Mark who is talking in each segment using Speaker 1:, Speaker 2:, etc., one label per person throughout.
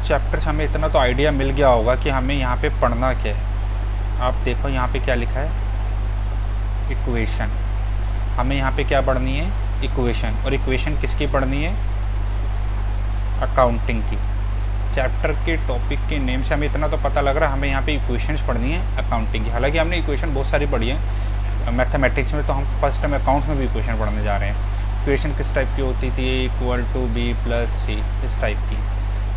Speaker 1: Chapter से हमें इतना तो आइडिया मिल गया होगा कि हमें यहाँ पे पढ़ना क्या है। आप देखो यहाँ पे क्या लिखा है, इक्वेशन। हमें यहाँ पे क्या पढ़नी है, इक्वेशन। और इक्वेशन किसकी पढ़नी है, अकाउंटिंग की। चैप्टर के टॉपिक के नेम से हमें इतना तो पता लग रहा है हमें यहाँ पे इक्वेशंस पढ़नी है अकाउंटिंग की। हालांकि हमने इक्वेशन बहुत सारी पढ़ी है मैथमेटिक्स में, तो हम फर्स्ट टाइम अकाउंट्स में भी इक्वेशन पढ़ने जा रहे हैं। इक्वेशन किस टाइप की होती थी, इक्वल टू बी प्लस सी, इस टाइप की।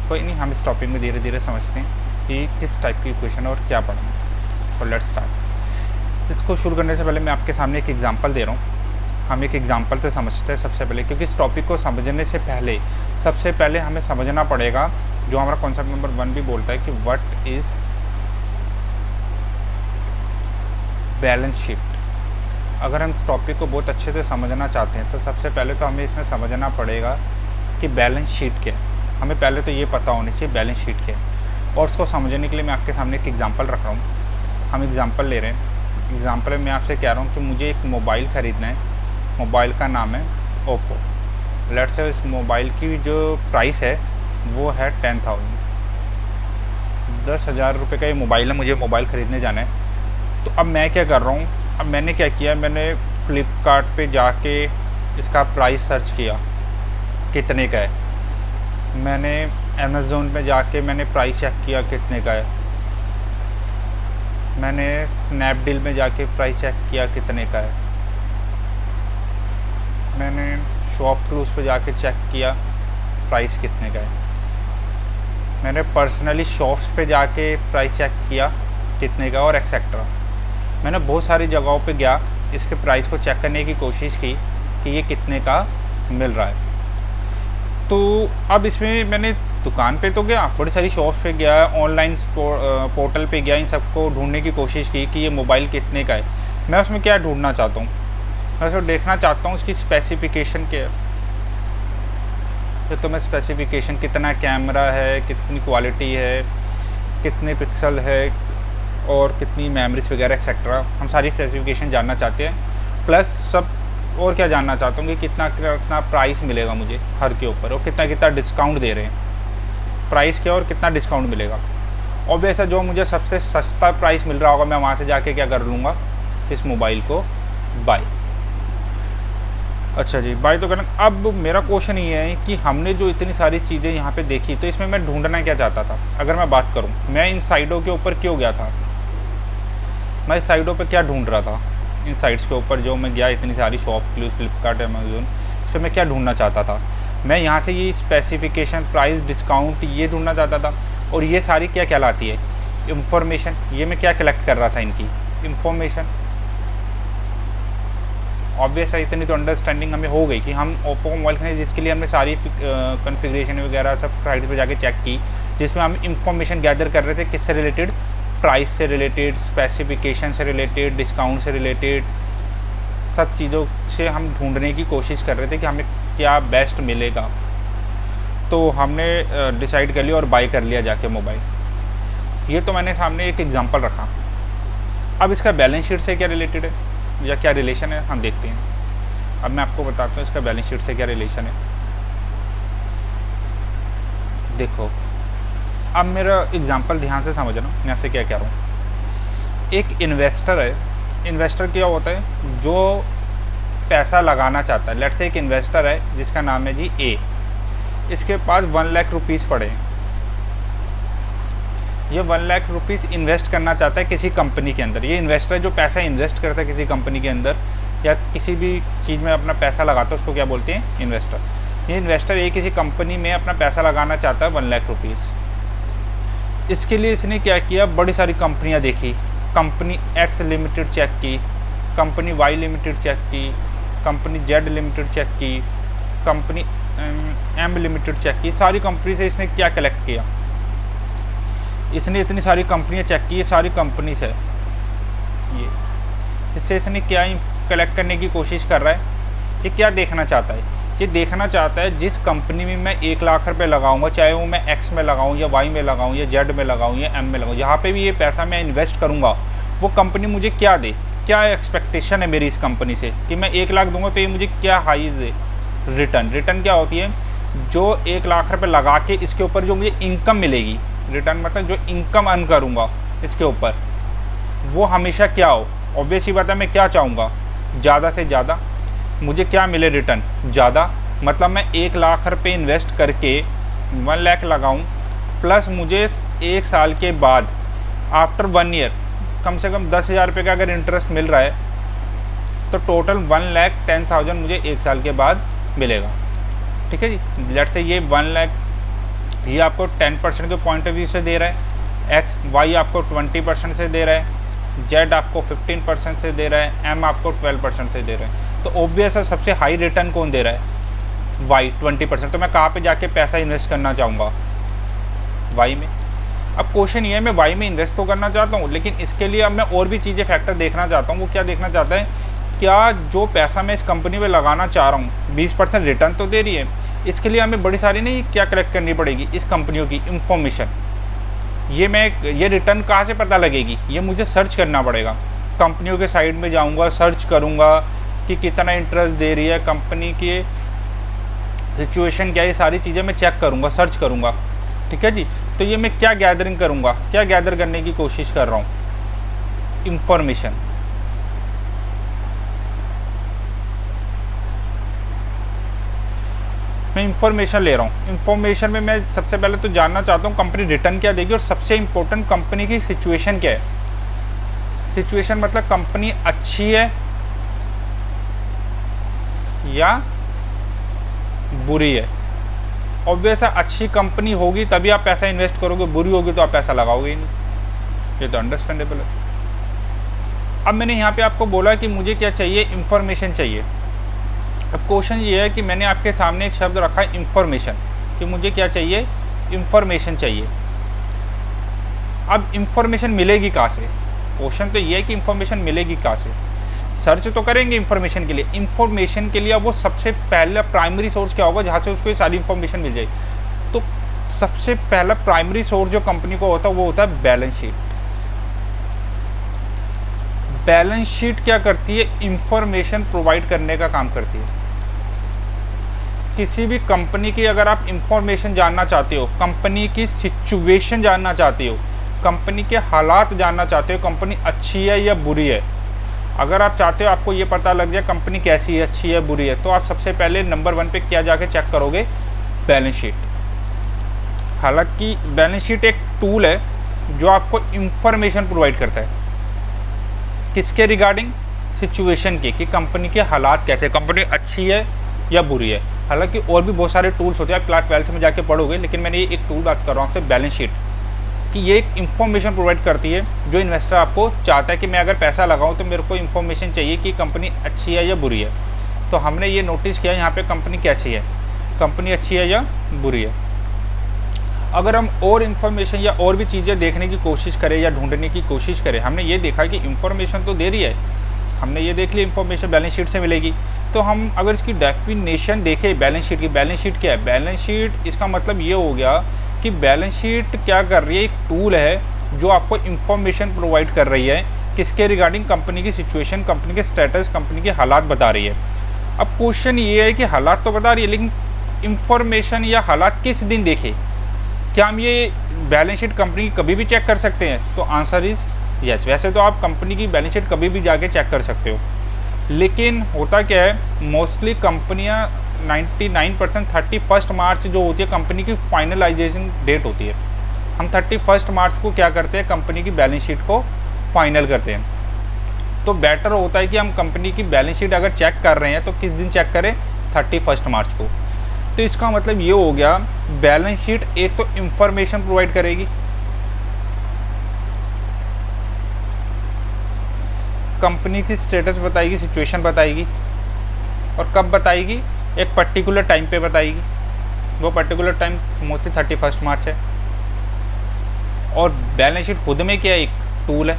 Speaker 1: कोई नहीं, हम इस टॉपिक में धीरे धीरे समझते हैं कि किस टाइप की इक्वेशन और क्या पढ़ना है। तो लेट्स स्टार्ट। इसको शुरू करने से पहले मैं आपके सामने एक एग्जांपल दे रहा हूँ। हम एक एग्जांपल से समझते हैं सबसे पहले, क्योंकि इस टॉपिक को समझने से पहले सबसे पहले हमें समझना पड़ेगा जो हमारा कॉन्सेप्ट नंबर 1 भी बोलता है कि व्हाट इज़ बैलेंस शीट। अगर हम इस टॉपिक को बहुत अच्छे से समझना चाहते हैं तो सबसे पहले तो हमें इसमें समझना पड़ेगा कि बैलेंस शीट क्या है। हमें पहले तो ये पता होनी चाहिए बैलेंस शीट क्या है। और उसको समझने के लिए मैं आपके सामने एक एग्जांपल रख रहा हूँ। हम एग्जांपल ले रहे हैं। एग्जांपल में मैं आपसे कह रहा हूँ कि मुझे एक मोबाइल ख़रीदना है। मोबाइल का नाम है ओप्पो। लेट्स से इस मोबाइल की जो प्राइस है वो है 10,000, 10,000 रुपये का ये मोबाइल है। मुझे मोबाइल ख़रीदने जाना है। तो अब मैं क्या कर रहा हूँ, अब मैंने क्या किया, मैंने फ्लिपकार्ट पे जाके इसका प्राइस सर्च किया कितने का है। मैंने अमेज़ोन पे जाके मैंने प्राइस चेक किया कितने का है। मैंने स्नैपडील में जाके प्राइस चेक किया कितने का है। मैंने शॉपक्लूज पे जाके चेक किया प्राइस कितने का है। मैंने पर्सनली शॉप्स पे जाके प्राइस चेक किया कितने का, और एक्सेट्रा। मैंने बहुत सारी जगहों पे गया, इसके प्राइस को चेक करने की कोशिश की कि ये कितने का मिल रहा है। तो अब इसमें मैंने दुकान पे तो गया, बड़ी सारी शॉप्स पे गया, ऑनलाइन पोर्टल पे गया, इन सबको ढूंढने की कोशिश की कि ये मोबाइल कितने का है। मैं उसमें क्या ढूंढना चाहता हूँ, मैं उसको देखना चाहता हूँ उसकी स्पेसिफिकेशन क्या है। तो मैं स्पेसिफिकेशन, कितना कैमरा है, कितनी क्वालिटी है, कितने पिक्सल है, और कितनी मेमोरीज वगैरह एक्सेट्रा, हम सारी स्पेसिफिकेशन जानना चाहते हैं। प्लस सब और क्या जानना चाहता हूँ कि कितना कितना प्राइस मिलेगा मुझे हर के ऊपर, और कितना कितना डिस्काउंट दे रहे हैं, प्राइस क्या और कितना डिस्काउंट मिलेगा। और वैसा जो मुझे सबसे सस्ता प्राइस मिल रहा होगा मैं वहाँ से जाके क्या कर लूँगा, इस मोबाइल को बाय। अच्छा जी, बाय तो करना। अब मेरा क्वेश्चन ये है कि हमने जो इतनी सारी चीज़ें यहाँ पे देखी, तो इसमें मैं ढूंढना क्या चाहता था। अगर मैं बात करूँ, मैं इन साइटों के ऊपर क्यों गया था, मैं इस साइटों पे क्या ढूंढ रहा था, इन साइट्स के ऊपर जो मैं गया, इतनी सारी शॉपक्लूज, फ्लिपकार्ट, अमेज़न, इस पर मैं क्या ढूंढना चाहता था। मैं यहाँ से ये स्पेसिफिकेशन, प्राइस, डिस्काउंट, ये ढूंढना चाहता था। और ये सारी क्या कहलाती है, इंफॉर्मेशन। ये मैं क्या कलेक्ट कर रहा था, इनकी इंफॉर्मेशन। ऑब्वियस है, इतनी तो अंडरस्टैंडिंग हमें हो गई कि हम ओप्पो मोबाइल खरीदे, जिसके लिए हमने सारी कॉन्फ़िगरेशन वगैरह सब साइट पे जाके चेक की, जिसमें हम इंफॉर्मेशन गैदर कर रहे थे किससे रिलेटेड, प्राइस से रिलेटेड, स्पेसिफिकेशन से रिलेटेड, डिस्काउंट से रिलेटेड, सब चीज़ों से हम ढूंढने की कोशिश कर रहे थे कि हमें क्या बेस्ट मिलेगा। तो हमने डिसाइड कर लिया और बाय कर लिया जाके मोबाइल। ये तो मैंने सामने एक एग्जांपल रखा। अब इसका बैलेंस शीट से क्या रिलेटेड है या क्या रिलेशन है, हम देखते हैं। अब मैं आपको बताता हूँ इसका बैलेंस शीट से क्या रिलेशन है। देखो, अब मेरा एग्जांपल ध्यान से समझना, मैं आपसे क्या कह रहा हूँ। एक इन्वेस्टर है। इन्वेस्टर क्या होता है, जो पैसा लगाना चाहता है। लेट्स से एक इन्वेस्टर है जिसका नाम है जी ए। इसके पास 1 लाख रुपीज़ पड़े। ये 1 लाख रुपीज़ इन्वेस्ट करना चाहता है किसी कंपनी के अंदर। ये इन्वेस्टर जो पैसा इन्वेस्ट करता है किसी कंपनी के अंदर या किसी भी चीज़ में अपना पैसा लगाता है, उसको क्या बोलते हैं, इन्वेस्टर। ये इन्वेस्टर ये किसी कंपनी में अपना पैसा लगाना चाहता है 1 लाख रुपीज़। इसके लिए इसने क्या किया, बड़ी सारी कंपनियां देखी। कंपनी एक्स लिमिटेड चेक की, कंपनी वाई लिमिटेड चेक की, कंपनी जेड लिमिटेड चेक की, कंपनी एम लिमिटेड चेक की। सारी कंपनी से इसने क्या कलेक्ट किया, इसने इतनी सारी कंपनियां चेक की, ये सारी कंपनी से ये इससे इसने क्या कलेक्ट करने की कोशिश कर रहा है। ये क्या देखना चाहता है, ये देखना चाहता है जिस कंपनी में मैं 1 लाख रुपए लगाऊंगा, चाहे वो मैं एक्स में लगाऊं या वाई में लगाऊं या जेड में लगाऊं या एम में लगाऊं, जहाँ पे भी ये पैसा मैं इन्वेस्ट करूँगा वो कंपनी मुझे क्या दे, क्या एक्सपेक्टेशन है मेरी इस कंपनी से कि मैं 1 लाख दूंगा तो ये मुझे क्या हाई दे रिटर्न। रिटर्न क्या होती है जो 1 लाख रुपए लगा के इसके ऊपर जो मुझे इनकम मिलेगी, रिटर्न मतलब जो इनकम अर्न करूँगा इसके ऊपर, वो हमेशा क्या हो, ऑब्वियस ही बात है, मैं क्या चाहूँगा, ज़्यादा से ज़्यादा मुझे क्या मिले रिटर्न ज़्यादा। मतलब मैं 1 लाख रुपए इन्वेस्ट करके 1 लाख लगाऊँ, प्लस मुझे 1 साल के बाद आफ्टर 1 ईयर कम से कम 10,000 रुपये का अगर इंटरेस्ट मिल रहा है, तो टोटल 1,10,000 मुझे 1 साल के बाद मिलेगा। ठीक है जी, लेट्स से ये 1 लाख ये आपको 10% के पॉइंट ऑफ व्यू से दे रहा है, एक्स वाई आपको 20% से दे रहा है, जेड आपको 15% से दे रहा है, एम आपको 12% से दे रहा है। तो ऑब्वियस है सबसे हाई रिटर्न कौन दे रहा है, वाई 20%। तो मैं कहाँ पे जाके पैसा इन्वेस्ट करना चाहूँगा, वाई में। अब क्वेश्चन ये है, मैं वाई में इन्वेस्ट तो करना चाहता हूँ, लेकिन इसके लिए अब मैं और भी चीज़ें फैक्टर देखना चाहता हूँ। वो क्या देखना चाहता है, क्या जो पैसा मैं इस कंपनी में लगाना चाह रहा हूँ 20% रिटर्न तो दे रही है, इसके लिए हमें बड़ी सारी नहीं क्या कलेक्ट करनी पड़ेगी, इस कंपनियों की इंफॉर्मेशन। ये रिटर्न कहाँ से पता लगेगी, ये मुझे सर्च करना पड़ेगा। कंपनियों के साइड में जाऊँगा, सर्च करूँगा कि कितना इंटरेस्ट दे रही है कंपनी की, सिचुएशन क्या है, ये सारी चीज़ें मैं चेक करूँगा, सर्च करूँगा। ठीक है जी, तो ये मैं क्या गैदरिंग करूँगा, क्या गैदर करने की कोशिश कर रहा हूँ, इंफॉर्मेशन। मैं इंफॉर्मेशन ले रहा हूँ। इंफॉर्मेशन में मैं सबसे पहले तो जानना चाहता हूँ कंपनी रिटर्न क्या देगी, और सबसे इम्पोर्टेंट कंपनी की सिचुएशन क्या है। सिचुएशन मतलब कंपनी अच्छी है या बुरी है। ऑब्वियस है अच्छी कंपनी होगी तभी आप पैसा इन्वेस्ट करोगे, बुरी होगी तो आप पैसा लगाओगे ही नहीं, ये तो अंडरस्टैंडेबल है। अब मैंने यहाँ पे आपको बोला कि मुझे क्या चाहिए, इंफॉर्मेशन चाहिए। अब क्वेश्चन ये है कि मैंने आपके सामने एक शब्द रखा है इंफॉर्मेशन, कि मुझे क्या चाहिए, इंफॉर्मेशन चाहिए। अब इंफॉर्मेशन मिलेगी कहाँ से, क्वेश्चन तो ये है कि इंफॉर्मेशन मिलेगी कहाँ से। सर्च तो करेंगे इंफॉर्मेशन के लिए, इंफॉर्मेशन के लिए अब वो सबसे पहला प्राइमरी सोर्स क्या होगा जहाँ से उसको ये सारी इंफॉर्मेशन मिल जाए। तो सबसे पहला प्राइमरी सोर्स जो कंपनी को होता है वो होता है बैलेंस शीट। बैलेंस शीट क्या करती है, इंफॉर्मेशन प्रोवाइड करने का काम करती है। किसी भी कंपनी की अगर आप इंफॉर्मेशन जानना चाहते हो, कंपनी की सिचुएशन जानना चाहते हो, कंपनी के हालात जानना चाहते हो, कंपनी अच्छी है या बुरी है, अगर आप चाहते हो आपको ये पता लग जाए कंपनी कैसी है, अच्छी है बुरी है, तो आप सबसे पहले नंबर 1 पे क्या जाके चेक करोगे, बैलेंस शीट। हालांकि बैलेंस शीट एक टूल है जो आपको इंफॉर्मेशन प्रोवाइड करता है, किसके रिगार्डिंग, सिचुएशन के, कि कंपनी के हालात कैसे, कंपनी अच्छी है या बुरी है। हालांकि और भी बहुत सारे टूल्स होते हैं, आप क्लास 12th में जाके पढ़ोगे, लेकिन मैंने ये एक टूल बात कर रहा हूँ आपसे, बैलेंस शीट, कि ये एक इंफॉर्मेशन प्रोवाइड करती है जो इन्वेस्टर आपको चाहता है कि मैं अगर पैसा लगाऊं तो मेरे को इंफॉर्मेशन चाहिए कि कंपनी अच्छी है या बुरी है। तो हमने ये नोटिस किया यहाँ पे कंपनी कैसी है, कंपनी अच्छी है या बुरी है। अगर हम और इन्फॉर्मेशन या और भी चीज़ें देखने की कोशिश करें या ढूंढने की कोशिश करें, हमने ये देखा कि इंफॉर्मेशन तो दे रही है, हमने ये देख लिया इंफॉर्मेशन बैलेंस शीट से मिलेगी। तो हम अगर इसकी डेफिनेशन देखें बैलेंस शीट की, बैलेंस शीट क्या है, बैलेंस शीट इसका मतलब ये हो गया कि बैलेंस शीट क्या कर रही है, एक टूल है जो आपको इंफॉर्मेशन प्रोवाइड कर रही है, किसके रिगार्डिंग, कंपनी की सिचुएशन, कंपनी के स्टेटस, कंपनी के हालात बता रही है। अब क्वेश्चन ये है कि हालात तो बता रही है, लेकिन इंफॉर्मेशन या हालात किस दिन देखे, क्या हम ये बैलेंस शीट कंपनी की कभी भी चेक कर सकते हैं, तो आंसर इज़ यस। वैसे तो आप कंपनी की बैलेंस शीट कभी भी जाके चेक कर सकते हो, लेकिन होता क्या है, मोस्टली कंपनियां 99% 31 मार्च जो होती है कंपनी की फाइनलाइजेशन डेट होती है, हम 31 मार्च को क्या करते हैं, कंपनी की बैलेंस शीट को फाइनल करते हैं। तो बेटर होता है कि हम कंपनी की बैलेंस शीट अगर चेक कर रहे हैं तो किस दिन चेक करें, 31 मार्च को। तो इसका मतलब ये हो गया, बैलेंस शीट एक तो इंफॉर्मेशन प्रोवाइड करेगी, कंपनी की स्टेटस बताएगी, सिचुएशन बताएगी, और कब बताएगी, एक पर्टिकुलर टाइम पे बताएगी। वो पर्टिकुलर टाइम मोस्टली 31 मार्च है। और बैलेंस शीट खुद में क्या एक टूल है।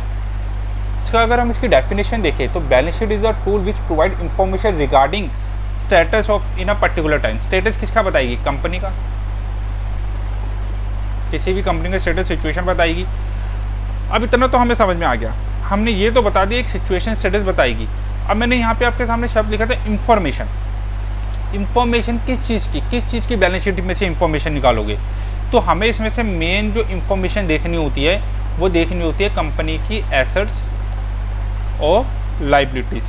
Speaker 1: इसका अगर हम इसकी डेफिनेशन देखें तो balance sheet is a tool which provide information regarding status of in a particular time. Status किसका बताएगी, कंपनी का, किसी भी कंपनी का स्टेटस, सिचुएशन बताएगी। अब इतना तो हमें समझ में आ गया, हमने ये तो बता दिया एक सिचुएशन स्टेटस बताएगी। अब मैंने यहाँ पे आपके सामने शब्द लिखा था इंफॉर्मेशन। इंफॉर्मेशन किस चीज़ की बैलेंस शीट में से इंफॉर्मेशन निकालोगे? तो हमें इसमें से मेन जो इंफॉर्मेशन देखनी होती है वो देखनी होती है कंपनी की एसेट्स और लाइबिलिटीज़।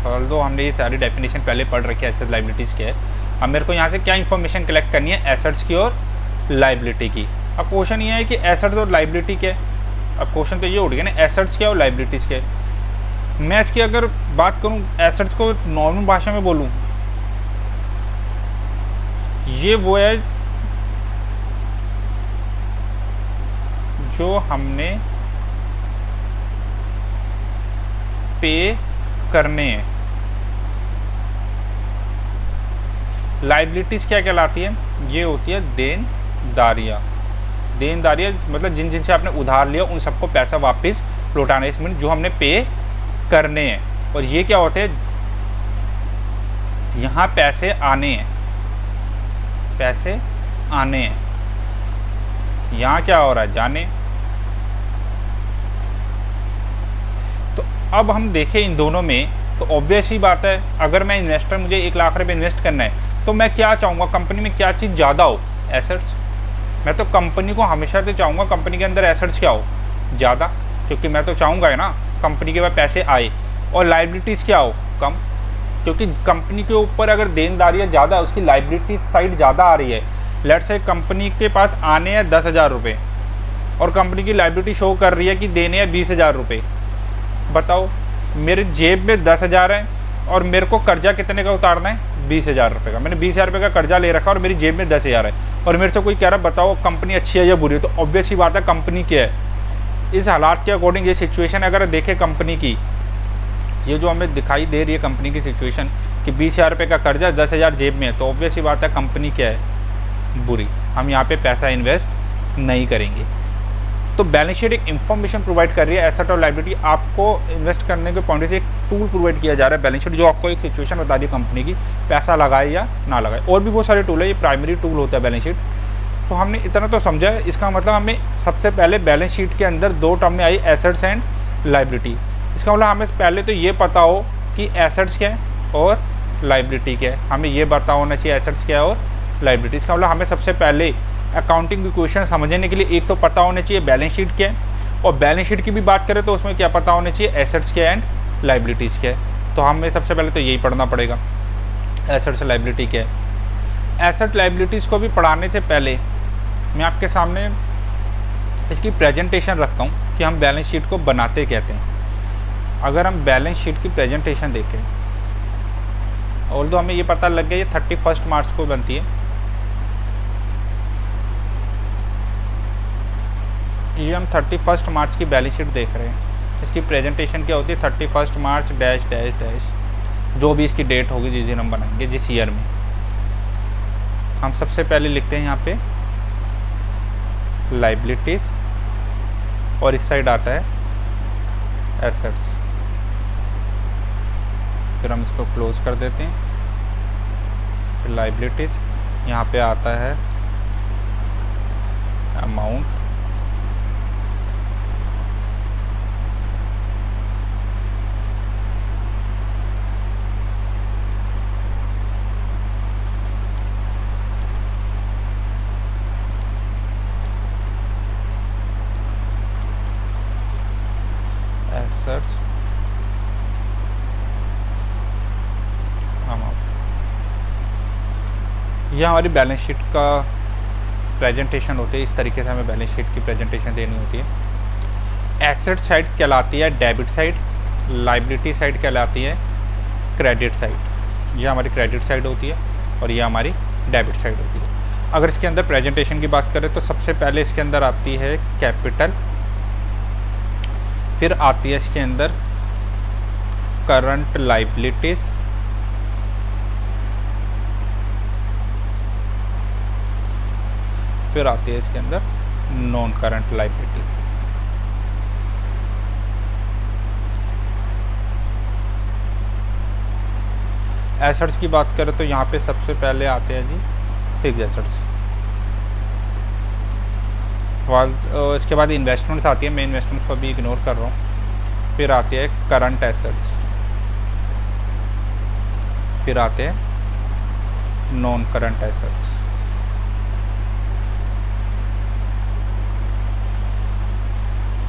Speaker 1: ऑल्दो हमने ये सारी डेफिनेशन पहले पढ़ रखी है एसेट्स लाइबिलिटीज़ के है। अब मेरे को यहाँ से क्या इंफॉर्मेशन कलेक्ट करनी है? एसेट्स की और लाइबिलिटी की। अब क्वेश्चन ये है कि एसेट्स और लाइबिलिटी क्या है? अब क्वेश्चन तो ये उठ गया ना, एसेट्स क्या और लाइबिलिटीज़ क्या है। मैं इसकी अगर बात करूँ एसेट्स को नॉर्मल भाषा में बोलूँ, ये वो है जो हमने पे करने हैं। लाइबिलिटीज़ क्या कहलाती है? ये होती है देनदारियाँ। देनदारियाँ मतलब जिनसे आपने उधार लिया उन सबको पैसा वापस लौटाने, इसमें जो हमने पे करने हैं। और ये क्या होते हैं? यहाँ पैसे आने हैं, पैसे आने हैं। यहाँ क्या हो रहा है? जाने। तो अब हम देखें इन दोनों में, तो ऑब्वियस ही बात है, अगर मैं इन्वेस्टर, मुझे 1 लाख रुपए इन्वेस्ट करना है, तो मैं क्या चाहूँगा? कंपनी में क्या चीज़ ज़्यादा हो? एसेट्स। मैं तो कंपनी को हमेशा तो चाहूँगा कंपनी के अंदर एसेट्स क्या हो? ज़्यादा, क्योंकि मैं तो चाहूँगा है ना कंपनी के पास पैसे आए। और लाइबिलिटीज़ क्या हो? कम, क्योंकि कंपनी के ऊपर अगर देनदारियाँ ज़्यादा, उसकी लाइबिलिटी साइड ज़्यादा आ रही है। लेट्स से कंपनी के पास आने हैं 10,000 रुपये और कंपनी की लाइबिलिटी शो कर रही है कि देने हैं 20,000 रुपये। बताओ, मेरे जेब में 10,000 है और मेरे को कर्जा कितने का उतारना है? 20,000 रुपये का। मैंने 20,000 रुपये का कर्जा ले रखा और मेरी जेब में 10,000 है और मेरे से कोई कह रहा बताओ कंपनी अच्छी है या बुरी है, तो ऑब्वियस ही बात है कंपनी क्या है। इस हालात के अकॉर्डिंग ये सिचुएशन अगर देखें कंपनी की, ये जो हमें दिखाई दे रही है कंपनी की सिचुएशन कि 20,000 रुपये का कर्जा 10,000 जेब में है, तो ऑब्वियस ही बात है कंपनी क्या है? बुरी। हम यहाँ पे पैसा इन्वेस्ट नहीं करेंगे। तो बैलेंस शीट एक इन्फॉर्मेशन प्रोवाइड कर रही है, एसेट और लायबिलिटी आपको इन्वेस्ट करने के पॉइंट से एक टूल प्रोवाइड किया जा रहा है बैलेंस शीट, जो आपको एक सिचुएशन बता दी कंपनी की, पैसा लगाए या ना लगाए। और भी बहुत सारे टूल है, ये प्राइमरी टूल होता है बैलेंस शीट। तो हमने इतना तो समझा है, इसका मतलब हमें सबसे पहले बैलेंस शीट के अंदर 2 टर्म में आई एसेट्स एंड लायबिलिटी। इसका मतलब हमें पहले तो ये पता हो कि एसेट्स क्या है और लायबिलिटी क्या है, हमें ये पता होना चाहिए एसेट्स क्या है और लायबिलिटी। इसका मतलब हमें सबसे पहले अकाउंटिंग इक्वेशन समझने के लिए एक तो पता होना चाहिए बैलेंस शीट क्या है, और बैलेंस शीट की भी बात करें तो उसमें क्या पता होना चाहिए? एसेट्स क्या एंड लायबिलिटीज़ क्या है। तो हमें सबसे पहले तो यही पढ़ना पड़ेगा, एसेट्स लायबिलिटी क्या है। एसेट लायबिलिटीज़ को भी पढ़ाने से पहले मैं आपके सामने इसकी प्रेजेंटेशन रखता हूँ कि हम बैलेंस शीट को बनाते कहते हैं। अगर हम बैलेंस शीट की प्रेजेंटेशन देखें, ऑल्दो हमें ये पता लग गया ये 31 मार्च को बनती है, ये हम 31 मार्च की बैलेंस शीट देख रहे हैं। इसकी प्रेजेंटेशन क्या होती है? 31 मार्च डैश डैश डैश, जो भी इसकी डेट होगी जिस दिन हम बनाएंगे, जिस ईयर में। हम सबसे पहले लिखते हैं यहाँ पे लायबिलिटीज़ और इस साइड आता है एसेट्स, फिर हम इसको क्लोज कर देते हैं। फिर लायबिलिटीज़, यहाँ पे आता है अमाउंट, एसेट्स, अमाउंट। यह हमारी बैलेंस शीट का प्रेजेंटेशन होती है। इस तरीके से हमें बैलेंस शीट की प्रेजेंटेशन देनी होती है। एसेट साइड कहलाती है डेबिट साइड, लायबिलिटी साइड कहलाती है क्रेडिट साइड। यह हमारी क्रेडिट साइड होती है और यह हमारी डेबिट साइड होती है। अगर इसके अंदर प्रेजेंटेशन की बात करें तो सबसे पहले इसके अंदर आती है कैपिटल, फिर आती है इसके अंदर करंट लायबिलिटीज़, फिर आती है इसके अंदर नॉन करंट लायबिलिटी। एसेट्स की बात करें तो यहाँ पे सबसे पहले आते हैं जी फिक्स्ड एसेट्स, इसके बाद इन्वेस्टमेंट्स आती है, मैं इन्वेस्टमेंट्स को अभी इग्नोर कर रहा हूँ। फिर आती है करंट एसेट्स, फिर आते हैं नॉन करंट एसेट्स।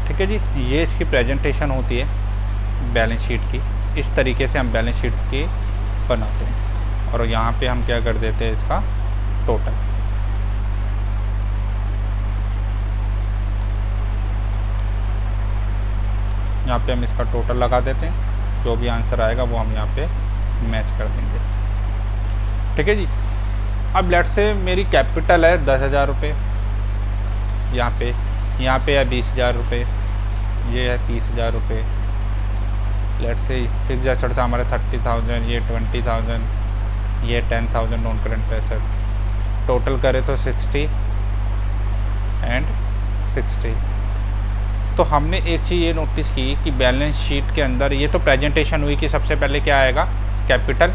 Speaker 1: ठीक है जी, ये इसकी प्रेजेंटेशन होती है बैलेंस शीट की। इस तरीके से हम बैलेंस शीट की बनाते हैं और यहाँ पे हम क्या कर देते हैं, इसका टोटल। यहाँ पे हम इसका टोटल लगा देते हैं, जो भी आंसर आएगा वो हम यहाँ पे मैच कर देंगे। ठीक है जी। अब लेट से मेरी कैपिटल है 10,000 रुपये, यहाँ पे है 20,000 रुपये, ये है 30,000 रुपये। लेट से फिक्स एसेट्स हमारे 30,000, ये 20,000, ये 10,000 नॉन करंट एसेट। टोटल करें तो 60 एंड 60। तो हमने एक चीज़ ये नोटिस की कि बैलेंस शीट के अंदर ये तो प्रेजेंटेशन हुई कि सबसे पहले क्या आएगा, कैपिटल।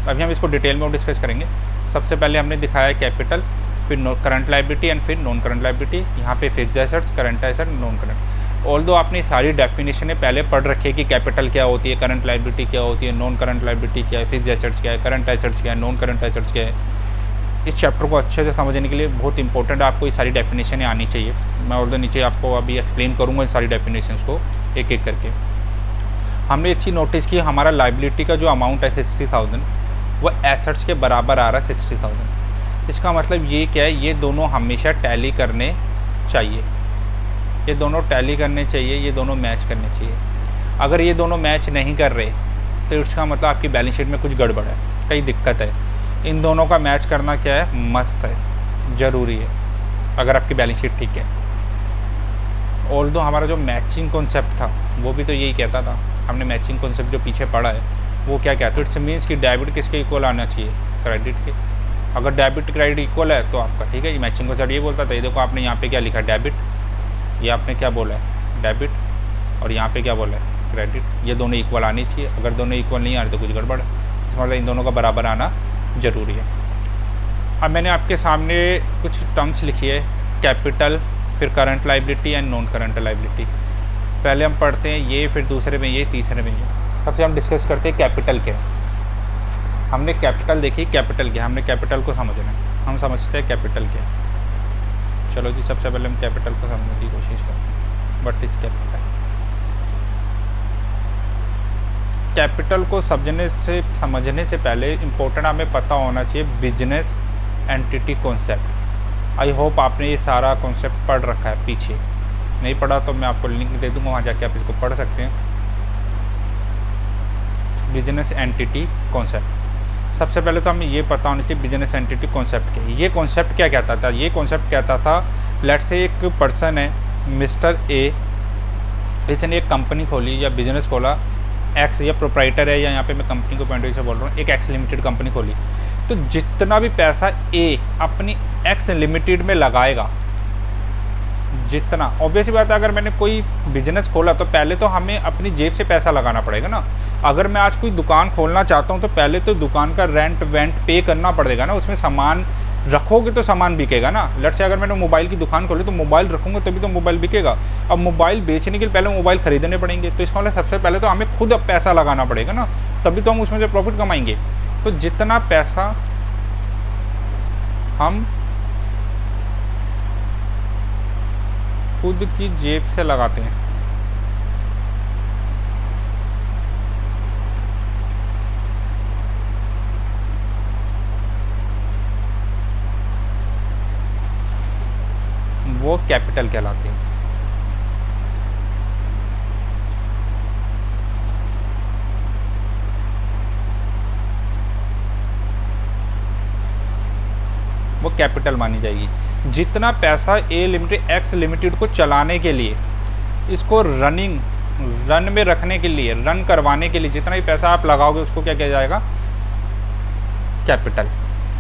Speaker 1: अभी हम इसको डिटेल में डिस्कस करेंगे। सबसे पहले हमने दिखाया कैपिटल, फिर करंट लायबिलिटी एंड फिर नॉन करंट लायबिलिटी। यहाँ पे fix assets, current asset, non current. Although आपने सारी डेफिनेशनें पहले पढ़ रखी है कि कैपिटल क्या होती है, करंट लायबिलिटी क्या होती है, नॉन करंट लायबिलिटी क्या है, फिक्स एसेट्स क्या है, करंट एसेट्स क्या है, नॉन करंट एसेट्स क्या है। इस चैप्टर को अच्छे से समझने के लिए बहुत इंपॉर्टेंट है, आपको ये सारी डेफिनेशनें आनी चाहिए। मैं ऑल्दो नीचे आपको अभी एक्सप्लेन करूँगा इन सारी डेफिनेशंस को एक एक करके। हमने एक चीज़ नोटिस की, हमारा लायबिलिटी का जो अमाउंट है 60,000 वो एसेट्स के बराबर आ रहा है 60,000। इसका मतलब ये क्या है, ये दोनों हमेशा टैली करने चाहिए, ये दोनों टैली करने चाहिए, ये दोनों मैच करने चाहिए। अगर ये दोनों मैच नहीं कर रहे तो इसका मतलब आपकी बैलेंस शीट में कुछ गड़बड़ है, कई दिक्कत है। इन दोनों का मैच करना क्या है, मस्त है, ज़रूरी है अगर आपकी बैलेंस शीट ठीक है। ऑल्दो हमारा जो मैचिंग कॉन्सेप्ट था वो भी तो यही कहता था, हमने मैचिंग कॉन्सेप्ट जो पीछे पढ़ा है वो क्या कहता है, इट्स मीन्स कि डेबिट किसके इक्वल आना चाहिए, क्रेडिट के। अगर डेबिट क्रेडिट इक्वल है तो आपका ठीक है जी। मैचिंग कॉन्सेप्ट ये बोलता था, ये देखो आपने यहाँ पे क्या लिखा है, डेबिट, ये आपने क्या बोला है, डेबिट, और यहाँ पे क्या बोला है, क्रेडिट। ये दोनों इक्वल आनी चाहिए, अगर दोनों इक्वल नहीं आ रहे तो कुछ गड़बड़ है। इसका मतलब इन दोनों का बराबर आना ज़रूरी है। अब मैंने आपके सामने कुछ टर्म्स लिखी है, कैपिटल, फिर current liability and non current liability. पहले हम पढ़ते हैं ये, फिर दूसरे में ये, तीसरे में ये। सबसे हम डिस्कस करते हैं कैपिटल क्या है। हमने कैपिटल देखी, कैपिटल क्या, हमने कैपिटल को समझना है, हम समझते हैं कैपिटल क्या है। चलो जी, सबसे पहले हम कैपिटल को समझने की कोशिश करते हैं। What is capital? कैपिटल को समझने से पहले इम्पोर्टेंट हमें पता होना चाहिए business entity concept. I hope आपने ये सारा कॉन्सेप्ट पढ़ रखा है, पीछे नहीं पढ़ा तो मैं आपको लिंक दे दूंगा, वहाँ जाके आप इसको पढ़ सकते हैं। बिजनेस एंटिटी कॉन्सेप्ट, सबसे पहले तो हमें ये पता होना चाहिए बिजनेस एंटिटी कॉन्सेप्ट क्या है। ये कॉन्सेप्ट क्या कहता था, ये कॉन्सेप्ट कहता था, लेट से एक पर्सन है मिस्टर ए, इसने एक कंपनी खोली या बिजनेस खोला, एक्स, या प्रोप्राइटर है, या यहाँ पे मैं कंपनी को पॉइंट ऑफ व्यू से बोल रहा हूँ, एक एक्स लिमिटेड कंपनी खोली। तो जितना भी पैसा ए अपनी एक्स लिमिटेड में लगाएगा, जितना, ऑब्वियस बात है, अगर मैंने कोई बिजनेस खोला तो पहले तो हमें अपनी जेब से पैसा लगाना पड़ेगा ना। अगर मैं आज कोई दुकान खोलना चाहता हूँ तो पहले तो दुकान का रेंट वेंट पे करना पड़ेगा ना, उसमें सामान रखोगे तो सामान बिकेगा ना। लेट से अगर मैंने मोबाइल की दुकान खोली तो मोबाइल रखूँगा तभी तो मोबाइल बिकेगा। अब मोबाइल बेचने के लिए पहले मोबाइल खरीदने पड़ेंगे, तो इसका मतलब सबसे पहले तो हमें खुद पैसा लगाना पड़ेगा ना, तभी तो हम उसमें से प्रॉफिट कमाएंगे। तो जितना पैसा हम खुद की जेब से लगाते हैं, वो कैपिटल कहलाते हैं। वो कैपिटल मानी जाएगी। जितना पैसा ए लिमिटेड एक्स लिमिटेड को चलाने के लिए, इसको रन में रखने के लिए, रन करवाने के लिए जितना भी पैसा आप लगाओगे उसको क्या किया जाएगा, कैपिटल।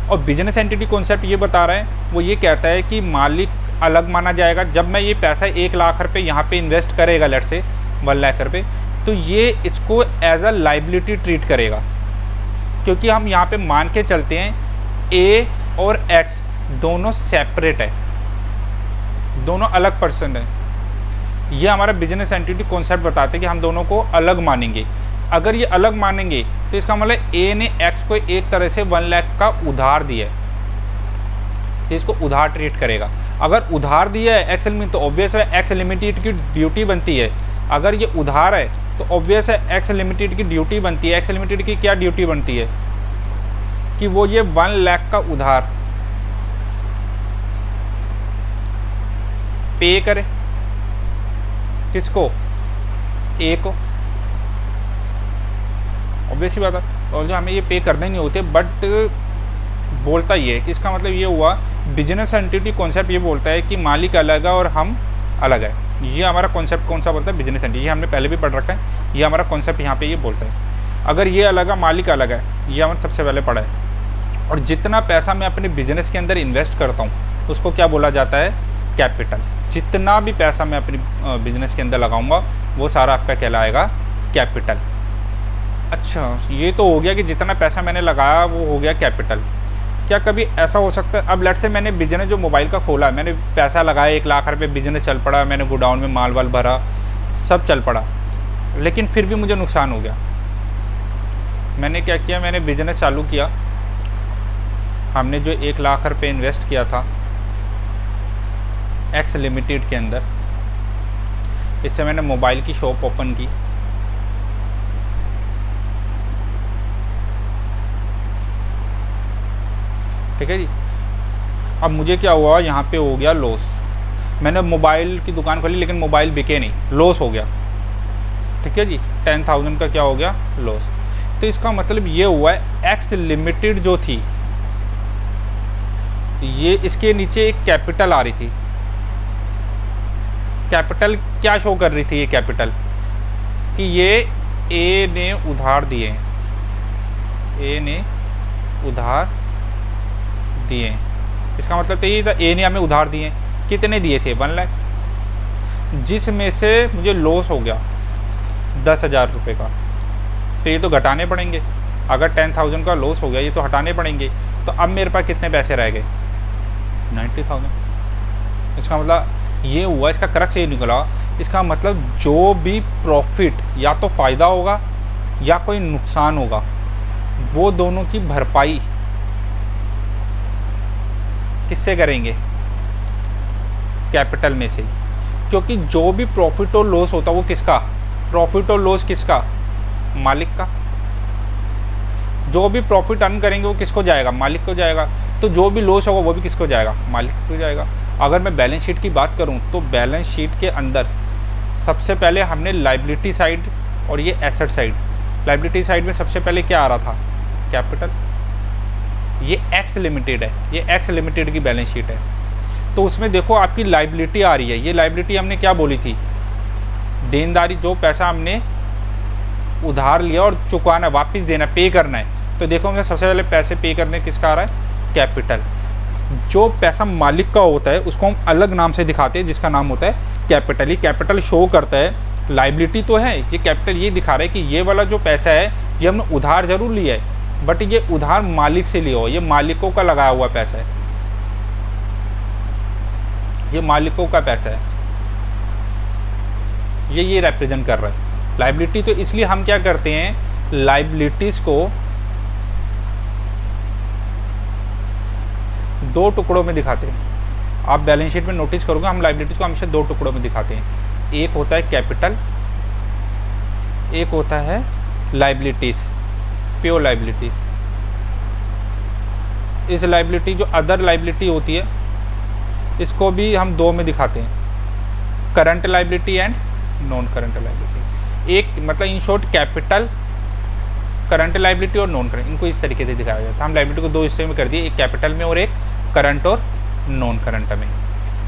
Speaker 1: और बिजनेस एंटिटी कॉन्सेप्ट ये बता रहा है, वो ये कहता है कि मालिक अलग माना जाएगा। जब मैं ये पैसा 1 लाख रुपये यहाँ पे इन्वेस्ट करेगा, लेट से 1 लाख रुपये, तो ये इसको एज अ लाइबिलिटी ट्रीट करेगा, क्योंकि हम यहाँ पे मान के चलते हैं ए और एक्स दोनों सेपरेट है, दोनों अलग पर्सन है। ये हमारा बिजनेस एंटिटी कॉन्सेप्ट बताते हैं कि हम दोनों को अलग मानेंगे। अगर ये अलग मानेंगे तो इसका मतलब ए ने एक्स को एक तरह से 1 लाख का उधार दिया है, इसको उधार ट्रीट करेगा। अगर उधार दिया है एक्स लिमिट, तो ऑब्वियस है एक्स लिमिटेड की ड्यूटी बनती है। अगर ये उधार है तो ऑब्वियस है एक्स लिमिटेड की ड्यूटी बनती है। एक्स लिमिटेड की क्या ड्यूटी बनती है कि वो ये 1 लाख का उधार पे करे। किसको? ए को। ऑब्वियस ही बात है, और जो हमें ये पे करने नहीं होते, बट बोलता ये है कि इसका मतलब ये हुआ बिजनेस एंटिटी कॉन्सेप्ट ये बोलता है कि मालिक अलग है और हम अलग है। ये हमारा कॉन्सेप्ट कौन सा बोलता है? Business entity. ये हमने पहले भी पढ़ रखा है, ये हमारा कॉन्सेप्ट यहाँ पे ये बोलता है। अगर ये अलग है, मालिक अलग है, ये हमने सबसे पहले पढ़ा है। और जितना पैसा मैं अपने बिजनेस के अंदर इन्वेस्ट करता हूँ उसको क्या बोला जाता है? कैपिटल। जितना भी पैसा मैं अपनी बिजनेस के अंदर लगाऊंगा वो सारा आपका कहलाएगा कैपिटल। अच्छा, ये तो हो गया कि जितना पैसा मैंने लगाया वो हो गया कैपिटल। क्या कभी ऐसा हो सकता है, अब लेट से मैंने बिजनेस जो मोबाइल का खोला, मैंने पैसा लगाया 1 लाख रुपये, बिजनेस चल पड़ा, मैंने गोडाउन में माल वाल भरा, सब चल पड़ा, लेकिन फिर भी मुझे नुकसान हो गया। मैंने क्या किया? मैंने बिजनेस चालू किया, हमने जो 1 लाख रुपये इन्वेस्ट किया था एक्स लिमिटेड के अंदर, इससे मैंने मोबाइल की शॉप ओपन की। ठीक है जी। अब मुझे क्या हुआ? यहाँ पे हो गया लॉस। मैंने मोबाइल की दुकान खोली लेकिन मोबाइल बिके नहीं, लॉस हो गया। ठीक है जी, 10,000 का क्या हो गया? लॉस। तो इसका मतलब ये हुआ है एक्स लिमिटेड जो थी, ये इसके नीचे एक कैपिटल आ रही थी। कैपिटल क्या शो कर रही थी? ये कैपिटल कि ये ए ने उधार दिए, ए ने उधार दिए। इसका मतलब तो ये था, ए ने हमें उधार दिए। कितने दिए थे? 1 लाख, जिसमें से मुझे लॉस हो गया 10,000 रुपये का। तो ये तो घटाने पड़ेंगे। अगर 10,000 का लॉस हो गया, ये तो हटाने पड़ेंगे। तो अब मेरे पास कितने पैसे रह गए? 90,000। इसका मतलब ये हुआ, इसका क्रक्स ये निकला, इसका मतलब जो भी प्रॉफिट या तो फ़ायदा होगा या कोई नुकसान होगा, वो दोनों की भरपाई किससे करेंगे? कैपिटल में से। क्योंकि जो भी प्रॉफिट और लॉस होता है वो किसका? प्रॉफिट और लॉस किसका? मालिक का। जो भी प्रॉफिट अर्न करेंगे वो किसको जाएगा? मालिक को जाएगा। तो जो भी लॉस होगा वो भी किसको जाएगा? मालिक को जाएगा। अगर मैं बैलेंस शीट की बात करूं तो बैलेंस शीट के अंदर सबसे पहले हमने लायबिलिटी साइड और ये एसेट साइड। लायबिलिटी साइड में सबसे पहले क्या आ रहा था? कैपिटल। ये एक्स लिमिटेड है, ये एक्स लिमिटेड की बैलेंस शीट है। तो उसमें देखो आपकी लायबिलिटी आ रही है। ये लायबिलिटी हमने क्या बोली थी? देनदारी, जो पैसा हमने उधार लिया और चुकाना, वापस देना, पे करना है। तो देखो मैं सबसे पहले पैसे पे करने किसका आ रहा है? कैपिटल। जो पैसा मालिक का होता है उसको हम अलग नाम से दिखाते हैं जिसका नाम होता है कैपिटल। ये कैपिटल शो करता है, लायबिलिटी तो है, ये कैपिटल ये दिखा रहा है कि ये वाला जो पैसा है ये हमने उधार जरूर लिया है, बट ये उधार मालिक से लिया हो, ये मालिकों का लगाया हुआ पैसा है, ये मालिकों का पैसा है, ये रिप्रेजेंट कर रहा है लायबिलिटी। तो इसलिए हम क्या करते हैं, लायबिलिटीज को 2 टुकड़ों में दिखाते हैं। आप बैलेंस शीट में नोटिस करोगे हम लायबिलिटीज को हमेशा 2 टुकड़ों में दिखाते हैं। एक होता है कैपिटल, एक होता है लायबिलिटीज, प्योर लायबिलिटीज। इस लायबिलिटी जो अदर लायबिलिटी होती है इसको भी हम 2 में दिखाते हैं, current liability and non current liability. एक मतलब in short capital, current liability और नॉन करंट, इनको इस तरीके से दिखाया जाता है। हम लायबिलिटी को 2 हिस्से में कर दिए, एक कैपिटल में और एक करंट और नॉन करंट में।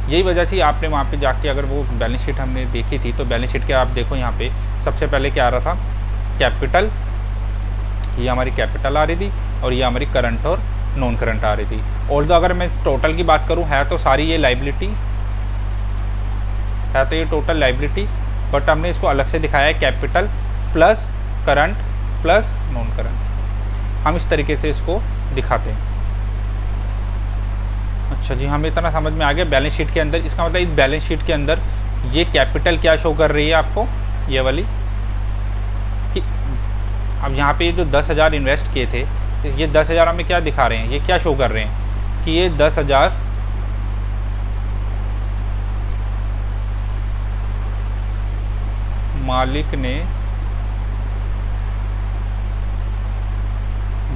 Speaker 1: यही वजह थी आपने वहाँ पे जाके अगर वो बैलेंस शीट हमने देखी थी तो बैलेंस शीट के आप देखो यहाँ पे सबसे पहले क्या आ रहा था? कैपिटल। ये हमारी कैपिटल आ रही थी और ये हमारी करंट और नॉन करंट आ रही थी। और अगर मैं टोटल की बात करूँ है तो सारी ये लायबिलिटी है, तो ये टोटल लायबिलिटी, बट हमने इसको अलग से दिखाया है, capital plus current plus non current. हम इस तरीके से इसको दिखाते हैं। अच्छा जी, हमें इतना समझ में आ गया बैलेंस शीट के अंदर। इसका मतलब इस बैलेंस शीट के अंदर ये कैपिटल क्या शो कर रही है आपको? ये वाली कि अब यहाँ पे ये जो 10,000 इन्वेस्ट किए थे, ये 10,000 हमें क्या दिखा रहे हैं, ये क्या शो कर रहे हैं कि ये 10,000 मालिक ने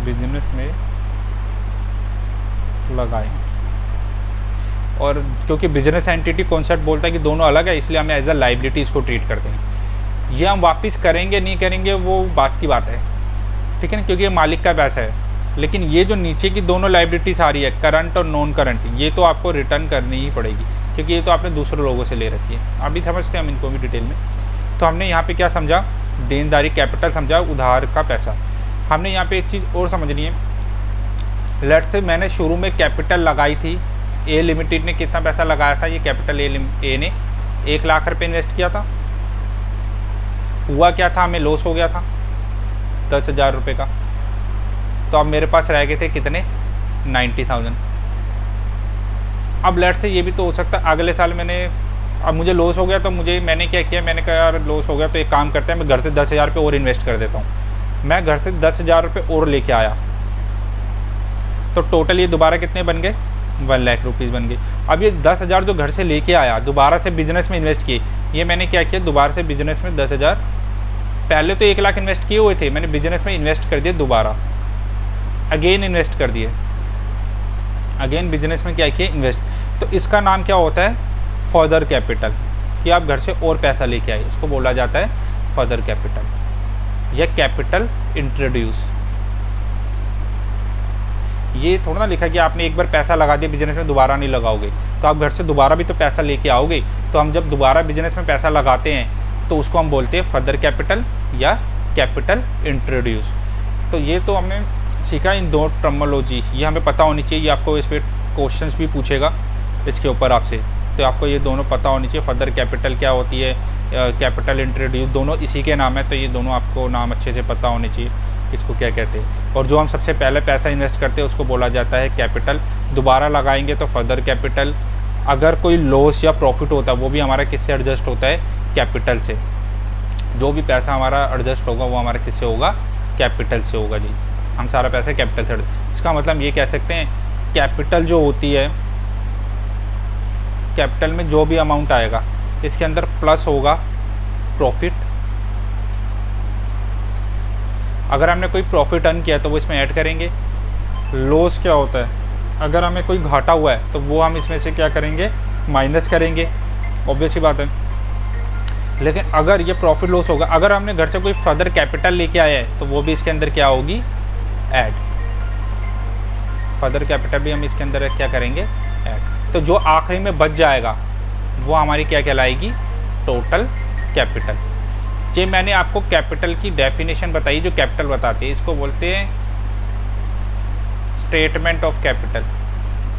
Speaker 1: बिजनेस में लगाए। और क्योंकि बिजनेस एंटिटी कॉन्सेप्ट बोलता है कि दोनों अलग है, इसलिए हमें एज अ लाइबिलिटी इसको ट्रीट करते हैं। ये हम वापस करेंगे नहीं करेंगे वो बात की बात है, ठीक है ना, क्योंकि ये मालिक का पैसा है। लेकिन ये जो नीचे की दोनों लाइबिलिटीज आ रही है, करंट और नॉन करंट, ये तो आपको रिटर्न करनी ही पड़ेगी, क्योंकि ये तो आपने दूसरे लोगों से ले रखी है। अभी समझते हैं हम इनको भी डिटेल में। तो हमने यहाँ पे क्या समझा, देनदारी कैपिटल समझा, उधार का पैसा। हमने यहाँ पे एक चीज़ और समझनी है, लेट से मैंने शुरू में कैपिटल लगाई थी, ए लिमिटेड ने कितना पैसा लगाया था, ये कैपिटल ए ने 1 लाख रुपये इन्वेस्ट किया था। हुआ क्या था, हमें लॉस हो गया था 10,000 रुपये का। तो अब मेरे पास रह गए थे कितने, 90,000। अब लेट से ये भी तो हो सकता है अगले साल अब मुझे लॉस हो गया, तो मैंने क्या किया, मैंने कहा यार लॉस हो गया तो एक काम करते हैं, मैं घर से 10,000 रुपये और इन्वेस्ट कर देता हूँ। मैं घर से 10,000 रुपये और लेके आया, तो टोटल ये दोबारा कितने बन गए, 1 लाख रुपीज़ बन गए। अब ये 10,000 जो घर से लेके आया, दोबारा से बिजनेस में इन्वेस्ट किए। ये मैंने क्या किया, दोबारा से बिजनेस में 10,000, पहले तो 1 लाख इन्वेस्ट किए हुए थे, मैंने बिजनेस में इन्वेस्ट कर दिए दोबारा, अगेन इन्वेस्ट कर दिए, अगेन बिजनेस में क्या किया, इन्वेस्ट। तो इसका नाम क्या होता है, फर्दर कैपिटल, कि आप घर से और पैसा लेके आए, इसको बोला जाता है फर्दर कैपिटल या कैपिटल इंट्रोड्यूस। ये थोड़ा ना लिखा कि आपने एक बार पैसा लगा दिया बिजनेस में, दोबारा नहीं लगाओगे, तो आप घर से दोबारा भी तो पैसा लेके आओगे। तो हम जब दोबारा बिजनेस में पैसा लगाते हैं तो उसको हम बोलते हैं फर्दर कैपिटल या कैपिटल इंट्रोड्यूस। तो ये तो हमने सीखा इन दो टर्मोलॉजी, ये हमें पता होनी चाहिए। ये आपको इस पर क्वेश्चंस भी पूछेगा इसके ऊपर आपसे, तो आपको ये दोनों पता होनी चाहिए। फर्दर कैपिटल क्या होती है, कैपिटल इंट्रोड्यूस, दोनों इसी के नाम है, तो ये दोनों आपको नाम अच्छे से पता होने चाहिए, इसको क्या कहते हैं। और जो हम सबसे पहले पैसा इन्वेस्ट करते हैं उसको बोला जाता है कैपिटल। दोबारा लगाएंगे तो फर्दर कैपिटल। अगर कोई लॉस या प्रॉफिट होता है वो भी हमारा किससे एडजस्ट होता है, कैपिटल से। जो भी पैसा हमारा एडजस्ट होगा वो हमारा किससे होगा, कैपिटल से होगा जी। हम सारा पैसा कैपिटल से, इसका मतलब ये कह सकते हैं कैपिटल जो होती है, कैपिटल में जो भी अमाउंट आएगा इसके अंदर प्लस होगा प्रॉफिट। अगर हमने कोई प्रॉफिट अर्न किया तो वो इसमें ऐड करेंगे। लॉस क्या होता है, अगर हमें कोई घाटा हुआ है तो वो हम इसमें से क्या करेंगे, माइनस करेंगे, ऑब्वियस ही बात है। लेकिन अगर ये प्रॉफिट लॉस होगा, अगर हमने घर से कोई फर्दर कैपिटल लेके आया है तो वो भी इसके अंदर क्या होगी, ऐड। फर्दर कैपिटल भी हम इसके अंदर क्या करेंगे, ऐड। तो जो आखिरी में बच जाएगा वो हमारी क्या कहलाएगी, टोटल कैपिटल। ये मैंने आपको कैपिटल की डेफिनेशन बताई, जो कैपिटल बताती है, इसको बोलते हैं स्टेटमेंट ऑफ कैपिटल।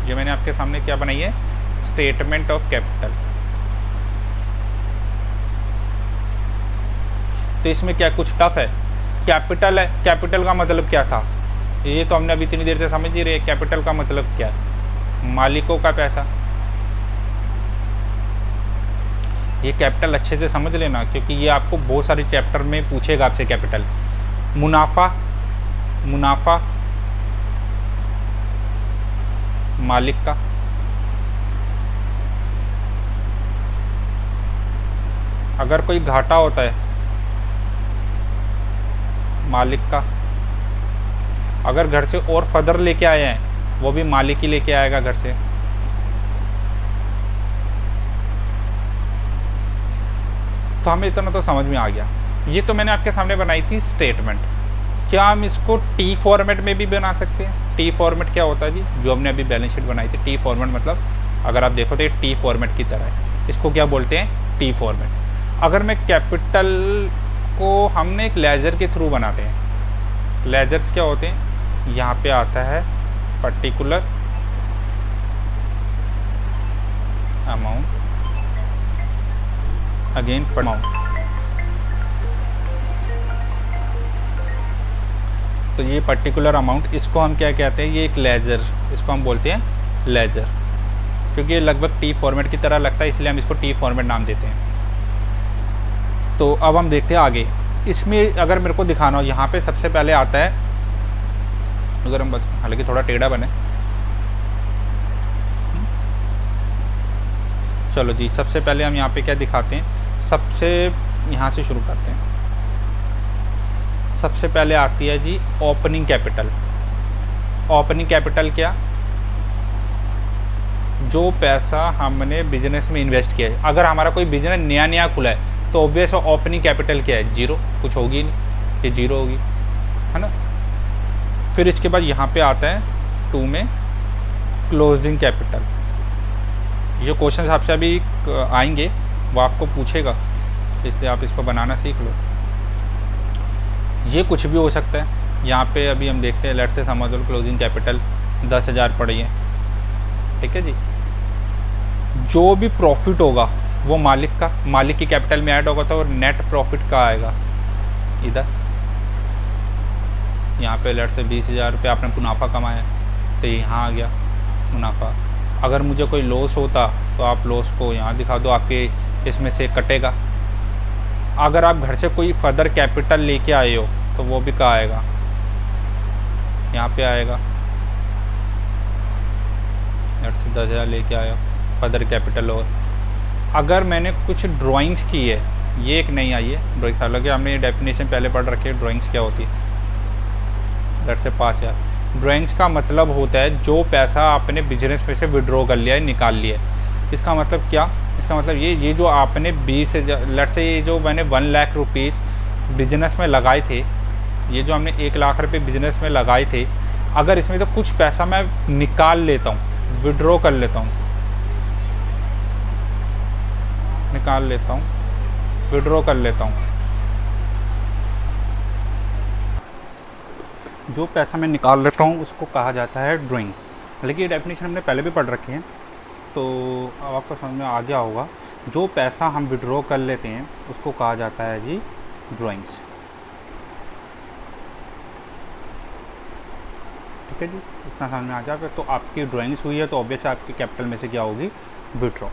Speaker 1: ये मैंने आपके सामने क्या बनाई है, स्टेटमेंट ऑफ कैपिटल। तो इसमें क्या कुछ टफ है, कैपिटल है, कैपिटल का मतलब क्या था, ये तो हमने अभी इतनी देर से समझ ही रहे। कैपिटल का मतलब क्या है, मालिकों का पैसा। ये कैपिटल अच्छे से समझ लेना, क्योंकि ये आपको बहुत सारे चैप्टर में पूछेगा आपसे कैपिटल। मुनाफा, मुनाफा मालिक का, अगर कोई घाटा होता है मालिक का। अगर घर से और फर्दर लेके आए हैं वो भी मालिक ही लेके आएगा घर से। तो हमें इतना तो समझ में आ गया। ये तो मैंने आपके सामने बनाई थी स्टेटमेंट। क्या हम इसको टी फॉर्मेट में भी बना सकते हैं? टी फॉर्मेट क्या होता है जी, जो हमने अभी बैलेंस शीट बनाई थी। टी फॉर्मेट मतलब अगर आप देखो तो ये टी फॉर्मेट की तरह है। इसको क्या बोलते हैं, टी फॉर्मेट। अगर मैं कैपिटल को हमने एक लेजर के थ्रू बनाते हैं। लेजर्स क्या होते हैं, यहाँ पे आता है पर्टिकुलर अमाउंट अगेन अमाउंट। तो ये पर्टिकुलर अमाउंट, इसको हम क्या कहते हैं, ये एक लेजर, इसको हम बोलते हैं लेजर, क्योंकि ये लगभग टी फॉर्मेट की तरह लगता है, इसलिए हम इसको टी फॉर्मेट नाम देते हैं। तो अब हम देखते हैं आगे। इसमें अगर मेरे को दिखाना हो, यहाँ पे सबसे पहले आता है, अगर हम हालांकि थोड़ा टेढ़ा बने, चलो जी, सबसे पहले हम यहाँ पे क्या दिखाते हैं, सबसे यहाँ से शुरू करते हैं। सबसे पहले आती है जी ओपनिंग कैपिटल। ओपनिंग कैपिटल क्या, जो पैसा हमने बिजनेस में इन्वेस्ट किया है। अगर हमारा कोई बिजनेस नया नया खुला है तो ऑब्वियस ओपनिंग कैपिटल क्या है, जीरो, कुछ होगी नहीं, ये जीरो होगी, है ना। फिर इसके बाद यहाँ पे आता है 2 में क्लोजिंग कैपिटल। ये क्वेश्चन आपसे अभी आएंगे, वो आपको पूछेगा, इसलिए आप इसको बनाना सीख लो। ये कुछ भी हो सकता है। यहाँ पे अभी हम देखते हैं, लेट्स से समझ लो क्लोजिंग कैपिटल 10,000 पड़ी है, ठीक है जी। जो भी प्रॉफिट होगा वो मालिक की कैपिटल में ऐड होगा, तो नेट प्रॉफिट का आएगा इधर। यहाँ पे लेट्स से 20,000 रुपये आपने मुनाफा कमाया, तो यहाँ आ गया मुनाफा। अगर मुझे कोई लॉस होता तो आप लॉस को यहाँ दिखा दो, आपके इसमें से कटेगा। अगर आप घर से कोई फर्दर कैपिटल लेके आए हो तो वो भी कहाँ आएगा, यहाँ पे आएगा। लेट्स से 10,000 लेके आया फर्दर कैपिटल। और अगर मैंने कुछ ड्राइंग्स की है, ये एक नहीं आई है ड्राइंग्स, हालांकि हमने ये डेफिनेशन पहले पढ़ रखी है ड्राइंग्स क्या होती है। Let's say 5,000। ड्राइंग्स का मतलब होता है जो पैसा आपने बिजनेस में से विड्रॉ कर लिया है, निकाल लिया है। इसका मतलब क्या, इसका मतलब ये जो आपने 20,000, लेट्स से ये जो मैंने 1 लाख रुपीज़ बिजनेस में लगाए थे, ये जो हमने 1 लाख रुपये बिजनेस में लगाए थे, अगर इसमें तो कुछ पैसा मैं निकाल लेता हूँ, विड्रॉ कर लेता हूँ, निकाल लेता हूँ, विड्रॉ कर लेता हूँ, जो पैसा मैं निकाल लेता हूँ उसको कहा जाता है ड्राइंग। हालांकि ये डेफिनेशन हमने पहले भी पढ़ रखी है, तो अब आपको समझ में आ गया होगा। जो पैसा हम विड्रॉ कर लेते हैं उसको कहा जाता है जी ड्राइंग्स, ठीक है जी। इतना समझ में आ गया। तो आपकी ड्राइंग्स हुई है तो ऑब्वियस आपकी कैपिटल में से क्या होगी, विड्रॉ।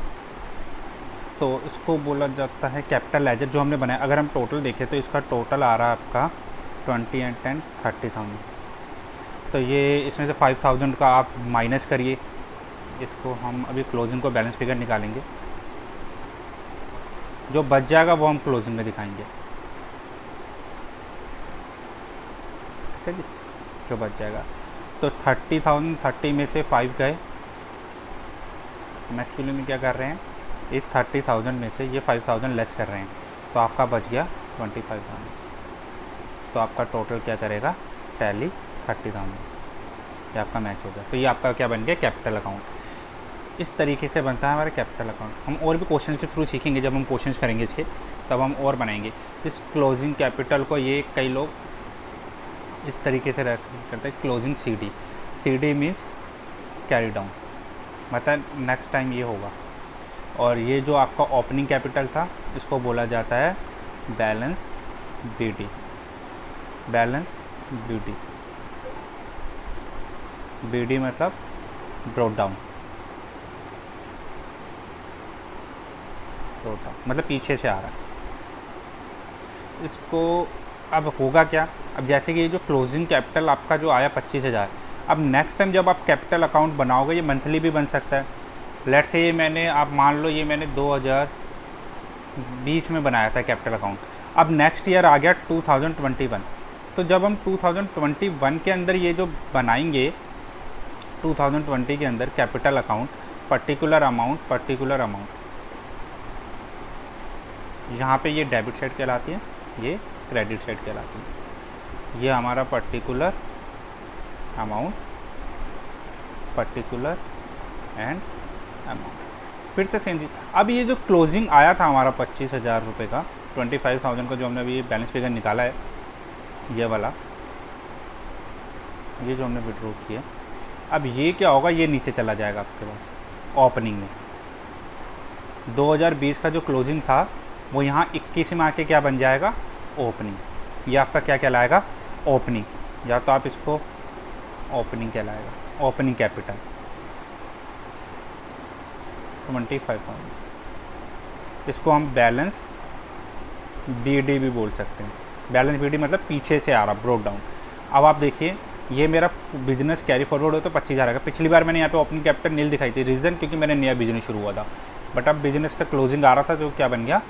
Speaker 1: तो इसको बोला जाता है कैपिटल लेजर जो हमने बनाया। अगर हम टोटल देखें तो इसका टोटल आ रहा है आपका 20 and 10 30,000। तो ये इसमें से 5,000 का आप माइनस करिए, इसको हम अभी क्लोजिंग को बैलेंस फिगर निकालेंगे। जो बच जाएगा वो हम क्लोजिंग में दिखाएंगे, ठीक है जी। जो बच जाएगा तो 30,000, 30 में से 5 गए। हम एक्चुअली में क्या कर रहे हैं, इस 30,000 में से ये 5,000 लेस कर रहे हैं, तो आपका बच गया 25,000। तो आपका टोटल क्या करेगा, टैली 30,000, ये आपका मैच हो गया। तो ये आपका क्या बन गया, कैपिटल अकाउंट। इस तरीके से बनता है हमारा कैपिटल अकाउंट। हम और भी क्वेश्चन के थ्रू सीखेंगे, जब हम क्वेश्चन करेंगे इसके तब हम और बनाएंगे। इस क्लोजिंग कैपिटल को ये कई लोग इस तरीके से रेफर करते हैं, closing CD। CD means carry down, मतलब नेक्स्ट टाइम ये होगा। और ये जो आपका ओपनिंग कैपिटल था इसको बोला जाता है balance BD, balance BD। BD मतलब ब्रॉट डाउन, मतलब पीछे से आ रहा है। इसको अब होगा क्या, अब जैसे कि ये जो क्लोजिंग कैपिटल आपका जो आया 25,000, अब नेक्स्ट टाइम जब आप कैपिटल अकाउंट बनाओगे, ये मंथली भी बन सकता है। लेट्स से ये मैंने, आप मान लो ये मैंने 2020 में बनाया था कैपिटल अकाउंट, अब नेक्स्ट ईयर आ गया 2021। तो जब हम 2021 के अंदर ये जो बनाएंगे, 2020 के अंदर कैपिटल अकाउंट, पर्टिकुलर अमाउंट, यहाँ पे ये डेबिट साइड कहलाती है, ये क्रेडिट साइड कहलाती है। ये हमारा particular amount, particular and amount. फिर से सेम चीज। अब ये जो क्लोजिंग आया था हमारा 25,000 रुपये का, 25,000 का जो हमने अभी बैलेंस फिगर निकाला है, ये वाला, ये जो हमने विड्रॉ किया, अब ये क्या होगा, ये नीचे चला जाएगा आपके पास ओपनिंग में। 2020 का जो क्लोजिंग था वो यहाँ 21 में आके क्या बन जाएगा, ओपनिंग। ये आपका क्या कहलाएगा, ओपनिंग, या तो आप इसको ओपनिंग कहलाएगा, ओपनिंग कैपिटल 25,000। इसको हम बैलेंस BD भी बोल सकते हैं, बैलेंस पीरियड मतलब पीछे से आ रहा, ब्रोक डाउन। अब आप देखिए ये मेरा बिजनेस कैरी फॉरवर्ड हो तो 25,000 का। पिछली बार मैंने यहाँ पे ओपनिंग कैपिटल नील दिखाई थी, रीज़न क्योंकि मैंने नया बिजनेस शुरू हुआ था, बट अब बिजनेस का क्लोजिंग आ रहा था जो क्या बन गया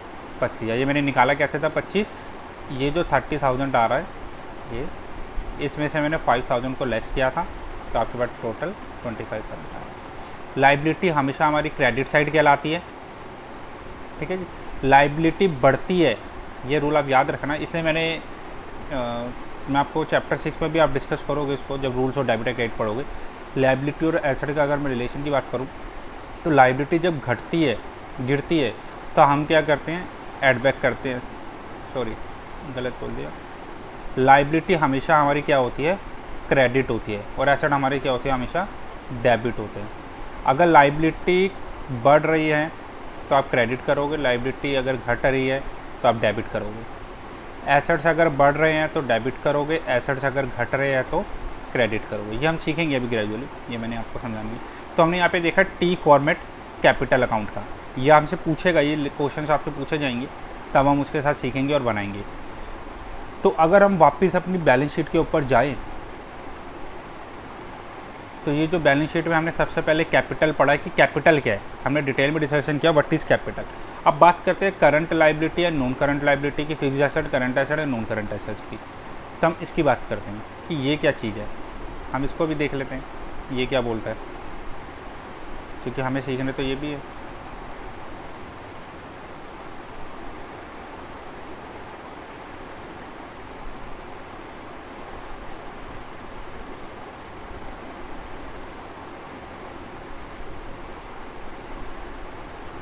Speaker 1: 25,000। ये मैंने निकाला कैसे था 25, ये जो 30,000 आ रहा है ये, इसमें से मैंने 5,000 को लेस किया था तो आपके पास टोटल 25,000 आ रहा है। लाइबिलिटी हमेशा हमारी क्रेडिट साइड कहलाती है, ठीक है जी। लाइबिलिटी बढ़ती है, ये रूल आप याद रखना, इसलिए मैं आपको चैप्टर 6 में भी आप डिस्कस करोगे इसको जब रूल्स और डेबिट क्रेडिट पढ़ोगे। लाइबिलिटी और एसेट का अगर मैं रिलेशन की बात करूँ तो लाइबिलिटी जब घटती है, गिरती है, तो हम क्या करते हैं, एड बैक करते हैं, सॉरी गलत बोल दिया। लाइबिलिटी हमेशा हमारी क्या होती है, क्रेडिट होती है, और एसेट हमारी क्या होती है, हमेशा डेबिट होते हैं। अगर लाइबिलिटी बढ़ रही है तो आप क्रेडिट करोगे, लाइबिलिटी अगर घट रही है तो आप डेबिट करोगे। एसेट्स अगर बढ़ रहे हैं तो डेबिट करोगे, एसेट्स अगर घट रहे हैं तो क्रेडिट करोगे। ये हम सीखेंगे अभी ग्रेजुअली, ये मैंने आपको समझाऊंगी। तो हमने यहाँ पे देखा टी फॉर्मेट कैपिटल अकाउंट का, ये हमसे पूछेगा, ये क्वेश्चन आपसे पूछे जाएंगे, तब हम उसके साथ सीखेंगे और बनाएंगे। तो अगर हम वापस अपनी बैलेंस शीट के ऊपर जाएँ तो ये जो बैलेंस शीट में हमने सबसे पहले कैपिटल पढ़ा कि कैपिटल क्या है, हमने डिटेल में डिस्कशन किया व्हाट इज़ कैपिटल। अब बात करते हैं करंट लाइबिलिटी या नॉन करंट लाइबिलिटी की, फिक्स्ड एसेट, करंट एसेट या नॉन करंट एसेट्स की। तो हम इसकी बात करते हैं कि ये क्या चीज़ है, हम इसको भी देख लेते हैं ये क्या बोलता है, क्योंकि हमें सीखने तो ये भी है।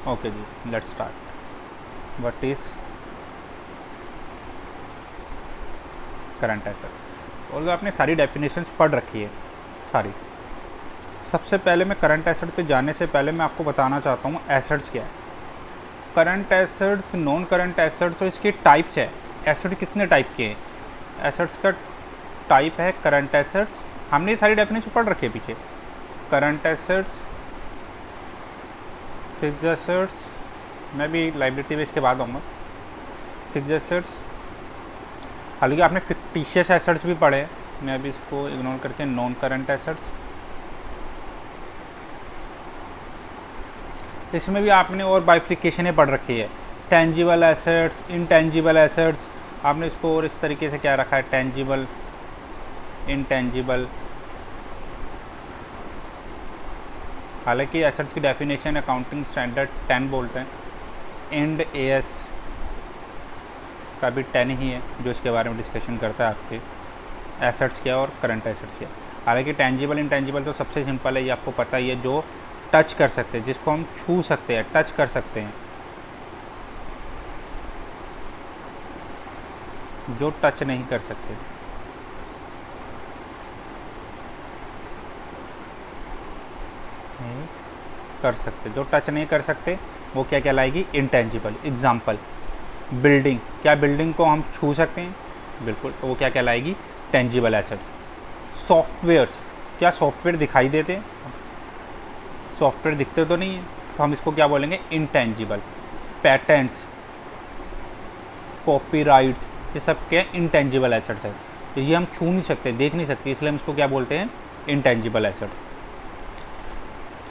Speaker 1: ओके जी, let's start. What is current asset. और आपने सारी डेफिनेशंस पढ़ रखी है सारी। सबसे पहले मैं करंट एसेट पे जाने से पहले मैं आपको बताना चाहता हूँ एसेट्स क्या है। Current assets, non current assets, तो इसकी टाइप्स है। एसेट कितने टाइप के हैं, एसेट्स का टाइप है करंट एसेट्स, हमने ये सारी डेफिनेशन पढ़ रखी है पीछे। करंट एसेट्स, फिक्स्ड एसेट्स, मैं भी लाइबिलिटी बेस के बाद आऊँगा। फिक्स्ड एसेट्स, हालांकि आपने फिक्टिशियस एसेट्स भी पढ़े हैं, मैं अभी इसको इग्नोर करके नॉन करंट एसेट्स, इसमें भी आपने और बाइफिकेशनें पढ़ रखी है। टेंजिबल एसेट्स, इनटेंजिबल एसेट्स, आपने इसको और इस तरीके से क्या रखा है, टेंजिबल, इनटेंजिबल। हालांकि एसेट्स की डेफिनेशन अकाउंटिंग स्टैंडर्ड 10 बोलते हैं, इंड एएस का भी 10 ही है जो इसके बारे में डिस्कशन करता है आपके एसेट्स क्या और करंट एसेट्स क्या। हालांकि टेंजिबल इनटेंजिबल तो सबसे सिंपल है, ये आपको पता ही है, जो टच कर सकते हैं, जिसको हम छू सकते हैं, टच कर सकते हैं, जो टच नहीं कर सकते। कर सकते, जो टच नहीं कर सकते वो क्या कहलाएगी, इंटेंजिबल। एग्जाम्पल बिल्डिंग, क्या बिल्डिंग को हम छू सकते हैं, बिल्कुल, तो वो क्या कहलाएगी, टेंजिबल एसेट्स। सॉफ्टवेयर्स, क्या सॉफ्टवेयर दिखाई देते, सॉफ्टवेयर दिखते तो नहीं है, तो हम इसको क्या बोलेंगे, इंटेंजिबल। पैटेंट्स, कॉपीराइट्स, ये सब क्या इंटेंजिबल एसेट्स है, ये हम छू नहीं सकते, देख नहीं सकते, इसलिए हम इसको क्या बोलते हैं, इंटेंजिबल एसेट्स।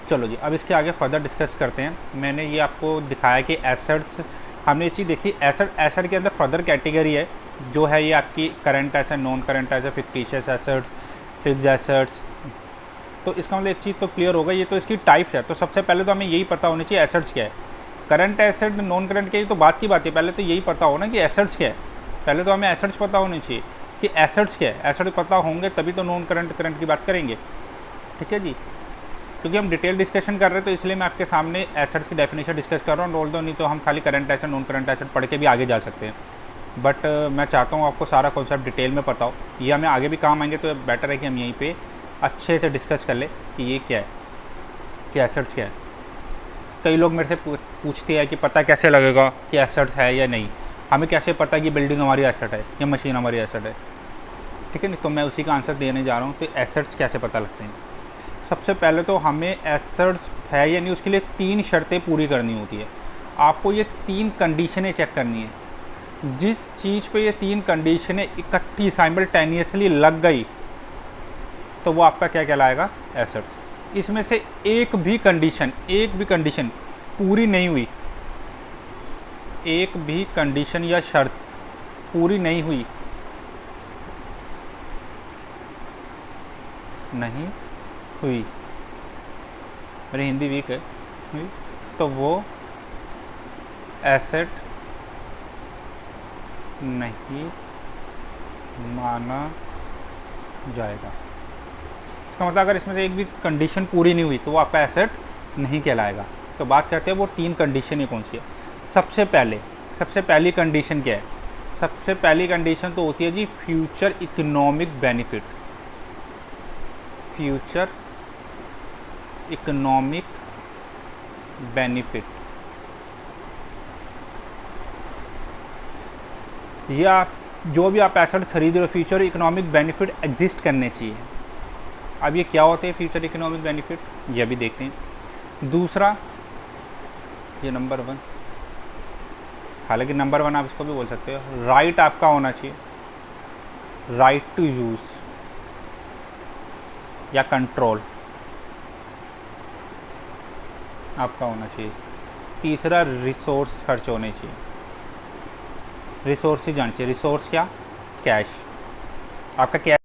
Speaker 1: चलो जी, अब इसके आगे फर्दर डिस्कस करते हैं। मैंने ये आपको दिखाया कि एसेट्स, हमने ये चीज़ देखी, एसेट के अंदर फर्दर कैटेगरी है जो है ये आपकी current asset, non current asset, fictitious assets, fixed assets. तो इसका मतलब एक चीज़ तो क्लियर होगा, ये तो इसकी टाइप्स है। तो सबसे पहले तो हमें यही पता होनी चाहिए एसेट्स क्या है, करंट एसेट, नॉन करंट क्या, ये तो बात की बात है, पहले तो यही पता हो ना कि एसेट्स क्या है। पहले तो हमें एसेट्स पता होनी चाहिए कि एसेट्स क्या है, एसेट पता होंगे तभी तो नॉन करंट करंट की बात करेंगे, ठीक है जी। क्योंकि हम डिटेल डिस्कशन कर रहे हैं तो इसलिए मैं आपके सामने एसेट्स की डेफिनेशन डिस्कस कर रहा हूँ। ऑल्दो नहीं तो हम खाली current asset, non current asset पढ़ के भी आगे जा सकते हैं, बट मैं चाहता हूँ आपको सारा कॉन्सेप्ट डिटेल में पता हो, ये हमें आगे भी काम आएंगे, तो बेटर है कि हम यहीं पे अच्छे से डिस्कस कर ले कि ये क्या है, कि एसेट्स क्या है। कई लोग मेरे से पूछते हैं कि पता कैसे लगेगा कि एसेट्स है या नहीं, हमें कैसे पता कि बिल्डिंग हमारी एसेट है या मशीन हमारी एसेट है, ठीक है नहीं। तो मैं उसी का आंसर देने जा रहा हूँ कि एसेट्स कैसे पता लगते हैं। सबसे पहले तो हमें एसेट्स है या नहीं, उसके लिए 3 शर्तें पूरी करनी होती है। आपको ये 3 कंडीशनें चेक करनी है। जिस चीज़ पे ये तीन कंडीशनें इकट्ठी साइमल्टेनियसली लग गई तो वो आपका क्या कहलाएगा, एसेट। इसमें से एक भी कंडीशन पूरी नहीं हुई, एक भी कंडीशन या शर्त पूरी नहीं हुई मेरी हिंदी वीक है, हुई तो वो एसेट नहीं माना जाएगा। इसका मतलब अगर इसमें से एक भी कंडीशन पूरी नहीं हुई तो वो आपका एसेट नहीं कहलाएगा। तो बात करते हैं वो तीन कंडीशन ही कौन सी है। सबसे पहली कंडीशन क्या है? सबसे पहली कंडीशन तो होती है जी future economic benefit. Future economic benefit, या जो भी आप एसेट खरीद रहे हो फ्यूचर इकोनॉमिक बेनिफिट एग्जिस्ट करने चाहिए। अब ये क्या होते हैं फ्यूचर इकोनॉमिक बेनिफिट, ये भी देखते हैं। दूसरा, ये नंबर 1, हालांकि नंबर 1 आप इसको भी बोल सकते हो, राइट आपका होना चाहिए, राइट टू यूज़ या कंट्रोल आपका होना चाहिए। तीसरा, रिसोर्स खर्च होने चाहिए, रिसोर्स ही जाने चाहिए। रिसोर्स क्या? कैश, आपका कैश